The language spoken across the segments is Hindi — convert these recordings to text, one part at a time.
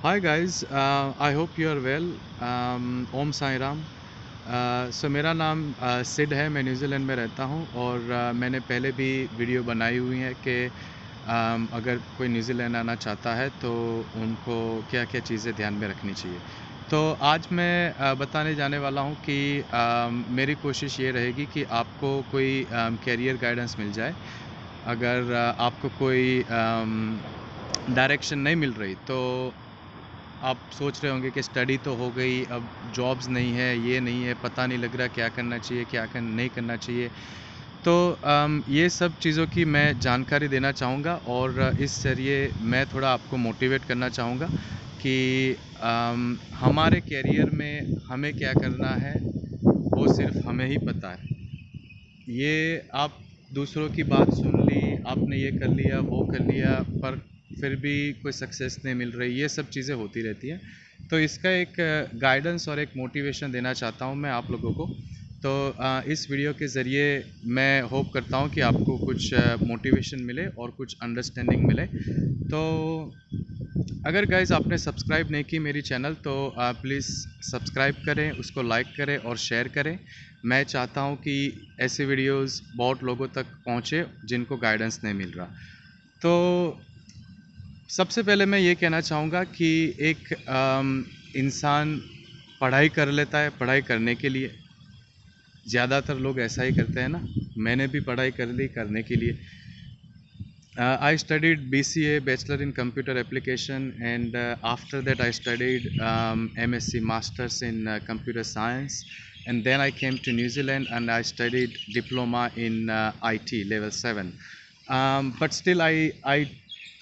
Hi guys, I hope you are well. ओम साई राम। सो मेरा नाम सिड है। मैं न्यूजीलैंड में रहता हूँ और मैंने पहले भी वीडियो बनाई हुई है कि अगर कोई न्यूजीलैंड आना चाहता है तो उनको क्या क्या चीज़ें ध्यान में रखनी चाहिए। तो आज मैं बताने जाने वाला हूँ कि मेरी कोशिश ये रहेगी कि आपको कोई कैरियर गाइडेंस मिल जाए। अगर आपको कोई डायरेक्शन नहीं मिल रही तो आप सोच रहे होंगे कि स्टडी तो हो गई, अब जॉब्स नहीं है, ये नहीं है, पता नहीं लग रहा क्या करना चाहिए, नहीं करना चाहिए। तो ये सब चीज़ों की मैं जानकारी देना चाहूँगा और इस ज़रिए मैं थोड़ा आपको मोटिवेट करना चाहूँगा कि हमारे कैरियर में हमें क्या करना है, वो सिर्फ हमें ही पता है। ये आप दूसरों की बात सुन ली, आपने ये कर लिया, वो कर लिया, पर फिर भी कोई सक्सेस नहीं मिल रही, ये सब चीज़ें होती रहती हैं। तो इसका एक गाइडेंस और एक मोटिवेशन देना चाहता हूँ मैं आप लोगों को। तो इस वीडियो के ज़रिए मैं होप करता हूँ कि आपको कुछ मोटिवेशन मिले और कुछ अंडरस्टैंडिंग मिले। तो अगर गाइज़ आपने सब्सक्राइब नहीं की मेरी चैनल तो प्लीज़ सब्सक्राइब करें, उसको लाइक करें और शेयर करें। मैं चाहता हूं कि ऐसे वीडियोस बहुत लोगों तक पहुंचे जिनको गाइडेंस नहीं मिल रहा। तो सबसे पहले मैं ये कहना चाहूँगा कि एक इंसान पढ़ाई कर लेता है पढ़ाई करने के लिए। ज़्यादातर लोग ऐसा ही करते हैं ना। मैंने भी पढ़ाई कर ली करने के लिए। I studied BCA, Bachelor in Computer Application, and after that I studied MSc Masters in Computer Science, and then I came to New Zealand and I studied Diploma in IT Level 7. But still I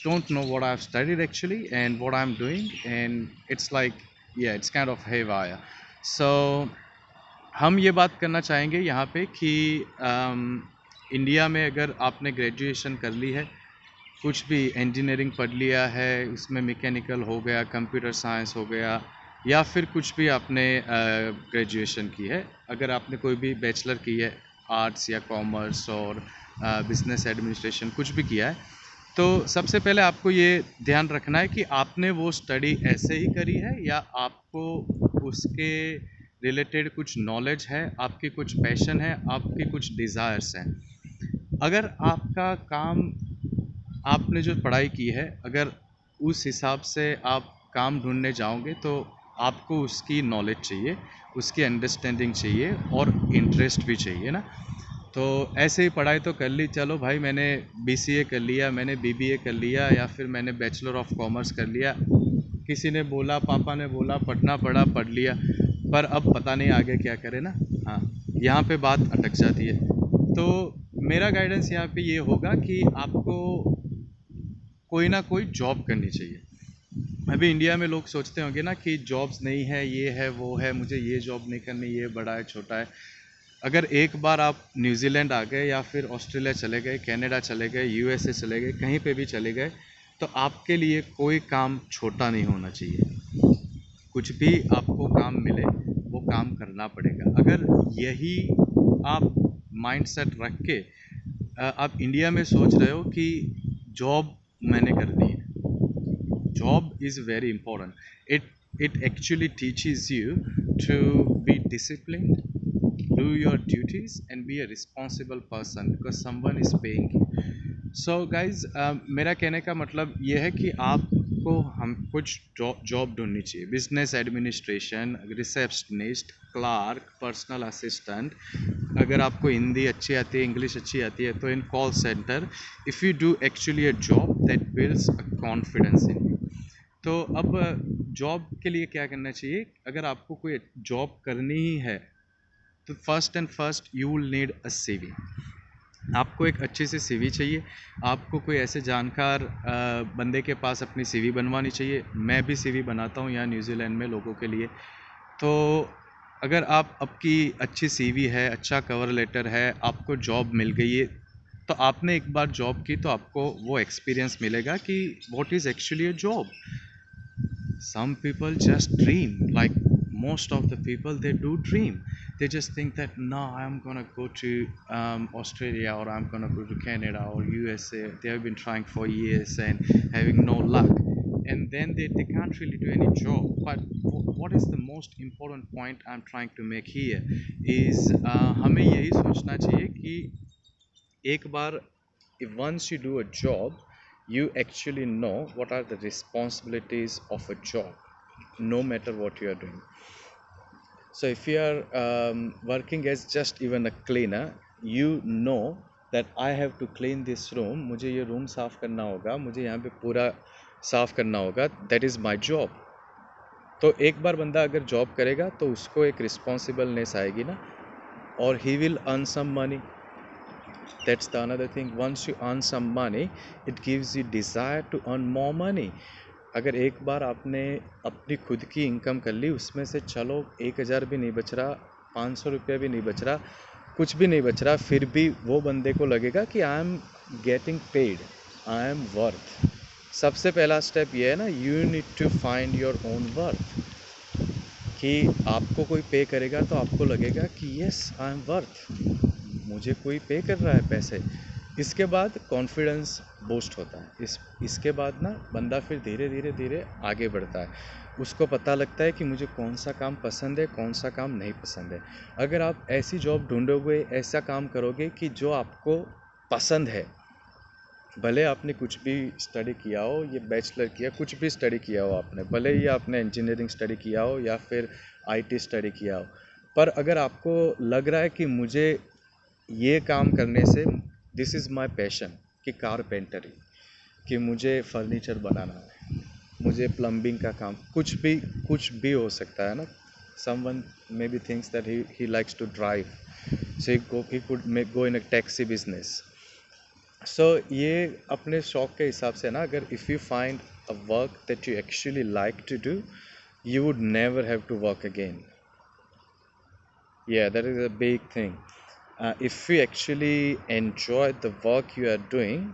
don't know what I've studied actually and what I'm doing, and it's like, yeah, it's kind of haywire. So हम ये बात करना चाहेंगे यहाँ पे कि इंडिया में अगर आपने ग्रेजुएशन कर ली है, कुछ भी इंजीनियरिंग पढ़ लिया है, उसमें मैकेनिकल हो गया, कंप्यूटर साइंस हो गया, या फिर कुछ भी आपने ग्रेजुएशन की है, अगर आपने कोई भी बैचलर की है आर्ट्स या कॉमर्स और बिजनेस एडमिनिस्ट्रेशन कुछ भी किया है, तो सबसे पहले आपको ये ध्यान रखना है कि आपने वो स्टडी ऐसे ही करी है या आपको उसके रिलेटेड कुछ नॉलेज है, आपकी कुछ पैशन है, आपकी कुछ डिज़ायर्स हैं। अगर आपका काम, आपने जो पढ़ाई की है, अगर उस हिसाब से आप काम ढूंढने जाओगे तो आपको उसकी नॉलेज चाहिए, उसकी अंडरस्टैंडिंग चाहिए और इंटरेस्ट भी चाहिए ना। तो ऐसे ही पढ़ाई तो कर ली, चलो भाई मैंने BCA कर लिया, मैंने BBA कर लिया, या फिर मैंने बैचलर ऑफ कॉमर्स कर लिया, किसी ने बोला, पापा ने बोला, पढ़ना पड़ा, पढ़ लिया, पर अब पता नहीं आगे क्या करें ना। हाँ, यहाँ पे बात अटक जाती है। तो मेरा गाइडेंस यहाँ पे ये होगा कि आपको कोई ना कोई जॉब करनी चाहिए। अभी इंडिया में लोग सोचते होंगे ना कि जॉब्स नहीं है, ये है, वो है, मुझे ये जॉब नहीं करनी, ये बड़ा है, छोटा है। अगर एक बार आप न्यूजीलैंड आ गए या फिर ऑस्ट्रेलिया चले गए, कनाडा चले गए, USA चले गए, कहीं पे भी चले गए, तो आपके लिए कोई काम छोटा नहीं होना चाहिए। कुछ भी आपको काम मिले वो काम करना पड़ेगा। अगर यही आप माइंडसेट रख के आप इंडिया में सोच रहे हो कि जॉब मैंने करनी है, job is very important. It actually teaches you to be disciplined, do your duties and be a responsible person because someone is paying you. So guys, मेरा कहने का मतलब ये है कि आपको हम कुछ जॉब ढूंढनी चाहिए। Business administration, receptionist, clerk, personal assistant, अगर आपको हिंदी अच्छी आती है, इंग्लिश अच्छी आती है, तो in call centre, if you do actually a job that builds a confidence in you. तो अब जॉब के लिए क्या करना चाहिए? अगर आपको कोई जॉब करनी ही है तो first and first you will need a CV। आपको एक अच्छी सी CV चाहिए। आपको कोई ऐसे जानकार बंदे के पास अपनी CV बनवानी चाहिए। मैं भी CV बनाता हूँ यहाँ न्यूजीलैंड में लोगों के लिए। तो अगर आप आपकी अच्छी CV है, अच्छा कवर लेटर है, आपको जॉब मिल गई है, तो आपने एक बार जॉब की तो आपको वो एक्सपीरियंस मिलेगा कि what is actually a job. Some people just dream, like most of the people, they do dream. They just think that no, I'm gonna go to Australia, or I'm gonna go to Canada or USA. They have been trying for years and having no luck. and then they can't really do any job. But what is the most important point I'm trying to make here is हमें यही सोचना चाहिए कि एक बार once you do a job, you actually know what are the responsibilities of a job, no matter what you are doing. So if you are working as just even a cleaner, you know that I have to clean this room. मुझे ये room साफ करना होगा, मुझे यहाँ पे पूरा साफ करना होगा. That is my job. तो एक बार बंदा अगर जॉब करेगा तो उसको एक रिस्पॉन्सिबलनेस आएगी ना, और he will earn some money. That's the another thing. Once you earn some money, it gives you desire to earn more money. अगर एक बार आपने अपनी खुद की इनकम कर ली, उसमें से चलो 1000 भी नहीं बच रहा, 500 रुपया भी नहीं बच रहा, कुछ भी नहीं बच रहा, फिर भी वो बंदे को लगेगा कि I am getting paid, I am worth. सबसे पहला स्टेप ये है ना, you need to find your own worth. कि आपको कोई पे करेगा तो आपको लगेगा कि यस आई एम वर्थ, मुझे कोई पे कर रहा है पैसे. इसके बाद कॉन्फिडेंस बूस्ट होता है. इसके बाद ना बंदा फिर धीरे धीरे धीरे आगे बढ़ता है. उसको पता लगता है कि मुझे कौन सा काम पसंद है, कौन सा काम नहीं पसंद है. अगर आप ऐसी जॉब ढूंढोगे, ऐसा काम करोगे कि जो आपको पसंद है, भले आपने कुछ भी स्टडी किया हो, ये बैचलर किया, कुछ भी स्टडी किया हो आपने, भले ही आपने इंजीनियरिंग स्टडी किया हो या फिर आईटी स्टडी किया हो, पर अगर आपको लग रहा है कि मुझे ये काम करने से, दिस इज़ माई पैशन, कि कारपेंटरी, कि मुझे फर्नीचर बनाना है, मुझे प्लम्बिंग का काम, कुछ भी हो सकता है ना. Someone maybe thinks that he likes to drive, so he could go in a taxi business. So ये अपने शौक के हिसाब से ना, अगर if you find a work that you actually like to do, you would never have to work again. Yeah, that is a big thing. If you actually enjoy the work you are doing,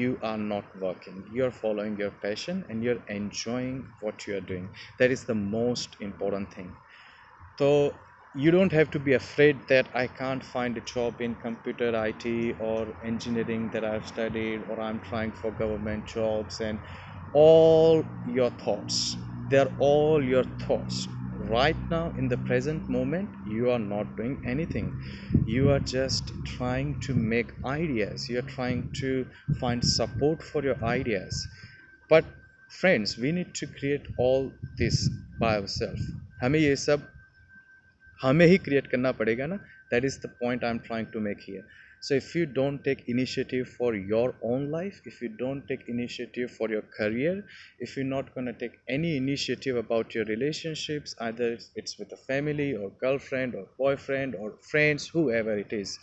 you are not working, you are following your passion and you're enjoying what you are doing. That is the most important thing. So you don't have to be afraid that I can't find a job in computer IT or engineering that I've studied, or I'm trying for government jobs. And all your thoughts, they're all your thoughts. Right now in the present moment, you are not doing anything. You are just trying to make ideas, you are trying to find support for your ideas. But friends, we need to create all this by ourselves. हमें ये सब हमें ही क्रिएट करना पड़ेगा ना. That is the point I am trying to make here. So if you don't take initiative for your own life, if you don't take initiative for your career, if you're not going to take any initiative about your relationships, either it's with a family or girlfriend or boyfriend or friends, whoever it is,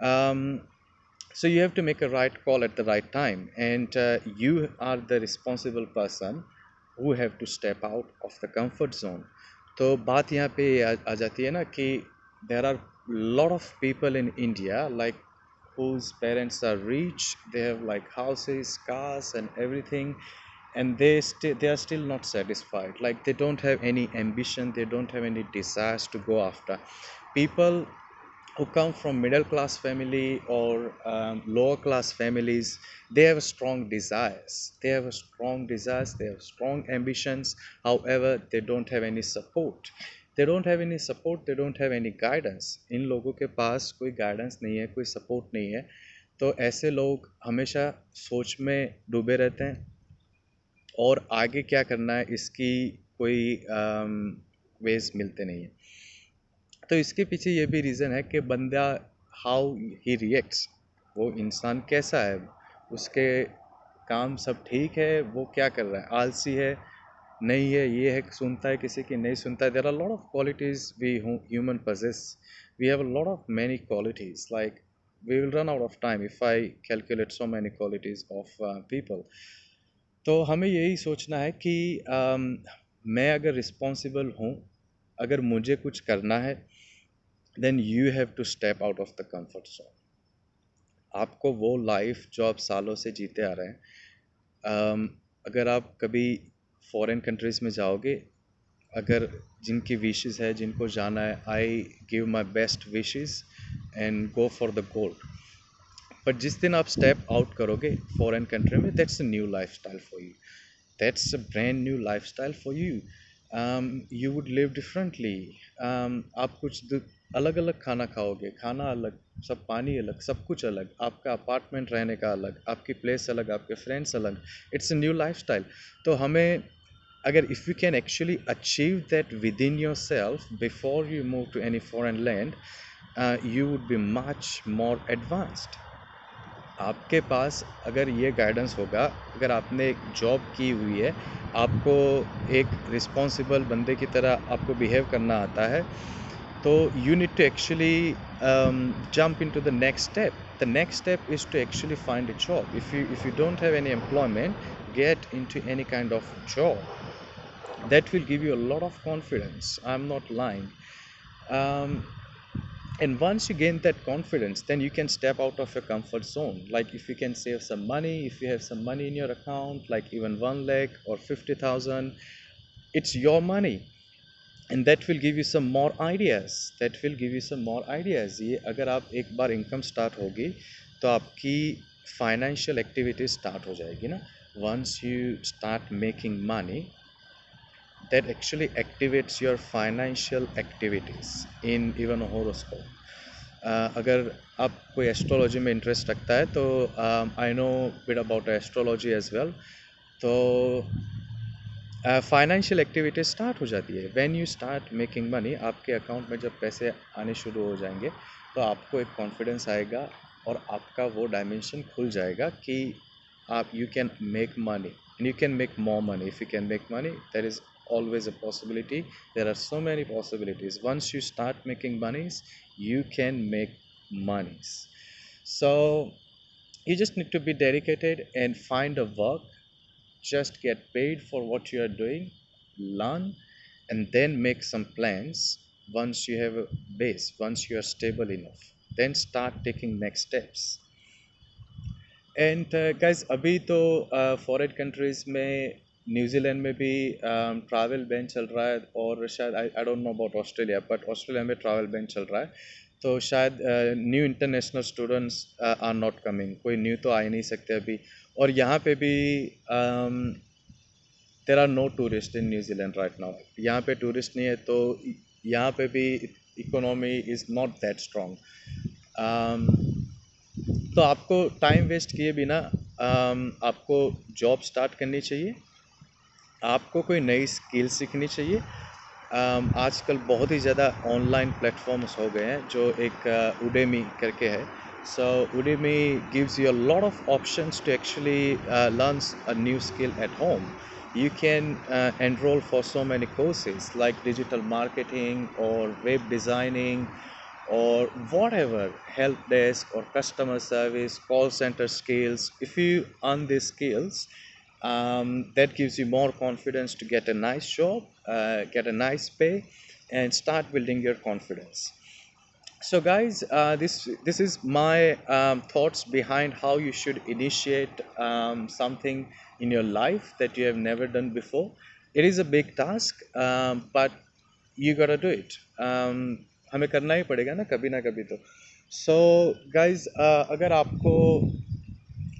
um, so you have to make a right call at the right time, and you are the responsible person who have to step out of the comfort zone. तो बात यहाँ पे आ जाती है ना कि there are lot of people in India like whose parents are rich, they have like houses, cars and everything, and they are still not satisfied. Like they don't have any ambition, they don't have any desires to go after. People who come from middle class family or lower class families, they have strong desires, they have strong ambitions. However, they don't have any support, they don't have any guidance. इन लोगों के पास कोई गाइडेंस नहीं है, कोई सपोर्ट नहीं है. तो ऐसे लोग हमेशा सोच में डूबे रहते हैं, और आगे क्या करना है इसकी कोई वेज मिलते नहीं है. तो इसके पीछे ये भी रीज़न है कि बंदा हाउ ही रिएक्ट्स, वो इंसान कैसा है, उसके काम सब ठीक है, वो क्या कर रहा है, आलसी है, नहीं है, ये है, सुनता है किसी की, नहीं सुनता है. There are lot of qualities we human possess. We have a lot of many qualities. Like we will run out of time if I calculate so many qualities of people. तो हमें यही सोचना है कि मैं अगर रिस्पॉन्सिबल हूँ, अगर मुझे कुछ करना है, then you have to step out of the comfort zone. आपको वो लाइफ जो आप सालों से जीते आ रहे हैं, अगर आप कभी फॉरेन कंट्रीज़ में जाओगे, अगर जिनकी विशेस है, जिनको जाना है, I give my best wishes and go for the gold. But जिस दिन आप स्टेप आउट करोगे फॉरेन कंट्री में, that's a new life style for you. that's a brand new lifestyle for you. You would live differently. आप कुछ अलग अलग खाना खाओगे, खाना अलग, सब पानी अलग, सब कुछ अलग, आपका अपार्टमेंट रहने का अलग, आपकी प्लेस अलग, आपके फ्रेंड्स अलग. It's a new lifestyle. तो हमें अगर if you can actually achieve that within yourself before you move to any foreign land, you would be much more advanced. आपके पास अगर ये गाइडेंस होगा, अगर आपने एक जॉब की हुई है, आपको एक रिस्पॉन्सिबल बंदे की तरह आपको बिहेव करना आता है, तो you need to actually jump into the next step. The next step is to actually find a job. If you don't have any employment, get into any kind of job. That will give you a lot of confidence. I'm not lying. Um, and once you gain that confidence, then you can step out of your comfort zone. Like if you can save some money, if you have some money in your account, like even 1 lakh or 50,000, it's your money. And that will give you some more ideas. That will give you some more ideas. ये अगर आप एक बार income start होगी, तो आपकी financial activity start हो जाएगी ना. Once you start making money, that actually activates your financial activities in even a horoscope. अगर आप कोई एस्ट्रोलॉजी में इंटरेस्ट रखता है तो I know bit about astrology as well. तो फाइनेंशियल एक्टिविटी स्टार्ट हो जाती है. When you start making money, आपके अकाउंट में जब पैसे आने शुरू हो जाएंगे, तो आपको एक कॉन्फिडेंस आएगा और आपका वो डायमेंशन खुल जाएगा कि आप you can make money and you can make more money. If you can make money, there is always a possibility. There are so many possibilities. Once you start making monies, you can make monies. So you just need to be dedicated and find a work. Just get paid for what you are doing, learn, and then make some plans. Once you have a base, once you are stable enough, then start taking next steps. And guys, अभी तो फॉरेन कंट्रीज़ में, न्यूजीलैंड में भी ट्रैवल बैन चल रहा है, और शायद I don't know about Australia, but Australia में ट्रैवल बैन चल रहा है. तो शायद new international students are not coming. कोई न्यू तो आ ही नहीं सकते अभी. और यहाँ पे भी there are no tourist in New Zealand right now. यहाँ पे टूरिस्ट नहीं है, तो यहाँ पे भी economy is not that strong. तो आपको टाइम वेस्ट किए बिना आपको जॉब स्टार्ट करनी चाहिए. आपको कोई नई स्किल सीखनी चाहिए. आजकल बहुत ही ज़्यादा ऑनलाइन प्लेटफॉर्म्स हो गए हैं, जो एक उडेमी करके है. So Udemy gives you a lot of options to actually learn a new skill at home. You can enroll for so many courses like digital marketing or web designing or whatever, help desk or customer service, call center skills. If you earn these skills, that gives you more confidence to get a nice job, get a nice pay, and start building your confidence. So guys, this is my thoughts behind how you should initiate something in your life that you have never done before. It is a big task, but you gotta do it. हमें करना ही पड़ेगा ना कभी तो. So guys, अगर आपको,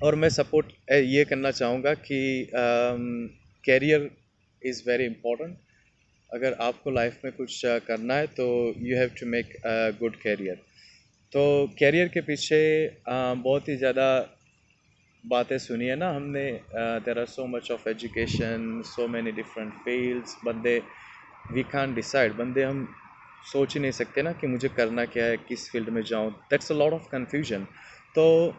और मैं सपोर्ट ये करना चाहूँगा कि कैरियर इज़ वेरी इम्पोर्टेंट. अगर आपको लाइफ में कुछ करना है, तो you have to make a good career. तो कैरियर के पीछे बहुत ही ज़्यादा बातें सुनी है ना हमने. There are so much of education, so many different fields. बंदे वी कांट डिसाइड. बंदे हम सोच ही नहीं सकते ना कि मुझे करना क्या है, किस फील्ड में जाऊँ. That's a lot of confusion. तो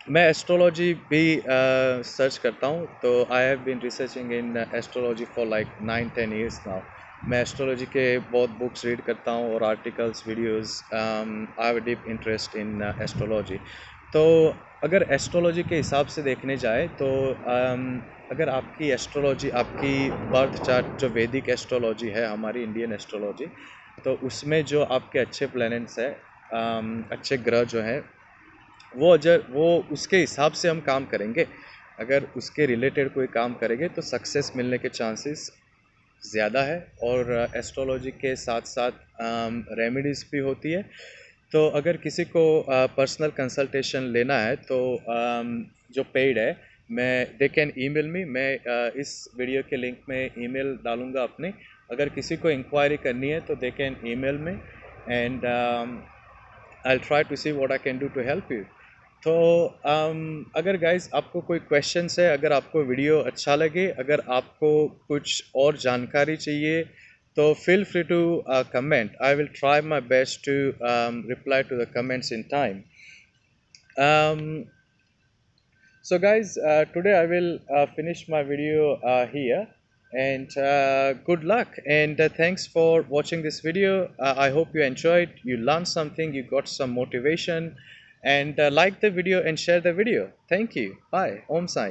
मैं एस्ट्रोलॉजी भी सर्च करता हूँ. तो I have been researching in astrology for like 9-10 years now. मैं एस्ट्रोलॉजी के बहुत बुक्स रीड करता हूँ और articles, videos. I have a deep interest in astrology. तो अगर एस्ट्रोलॉजी के हिसाब से देखने जाए, तो अगर आपकी एस्ट्रोलॉजी, आपकी बर्थ चार्ट जो वैदिक एस्ट्रोलॉजी है, हमारी इंडियन एस्ट्रोलॉजी, तो उसमें जो आपके अच्छे प्लैनेट्स हैं, अच्छे ग्रह जो हैं, वो उसके हिसाब से हम काम करेंगे. अगर उसके रिलेटेड कोई काम करेंगे तो सक्सेस मिलने के चांसेस ज़्यादा है. और एस्ट्रोलॉजी के साथ साथ रेमेडीज़ भी होती है. तो अगर किसी को पर्सनल कंसल्टेशन लेना है, तो जो पेड है, दे कैन ईमेल मी, मैं इस वीडियो के लिंक में ईमेल डालूँगा अपने। अगर किसी को इंक्वायरी करनी है तो दे कैन ईमेल में, and I will try to see what I can do to help you. तो अगर गाइस आपको कोई क्वेश्चंस है, अगर आपको वीडियो अच्छा लगे, अगर आपको कुछ और जानकारी चाहिए, तो feel free to comment. I will try my best to reply to the comments in time. Um, so guys, today I will finish my video here, and good luck, and thanks for watching this video. I hope you enjoyed, you learned something, you got some motivation, and like the video and share the video. Thank you. Bye. Om Sai.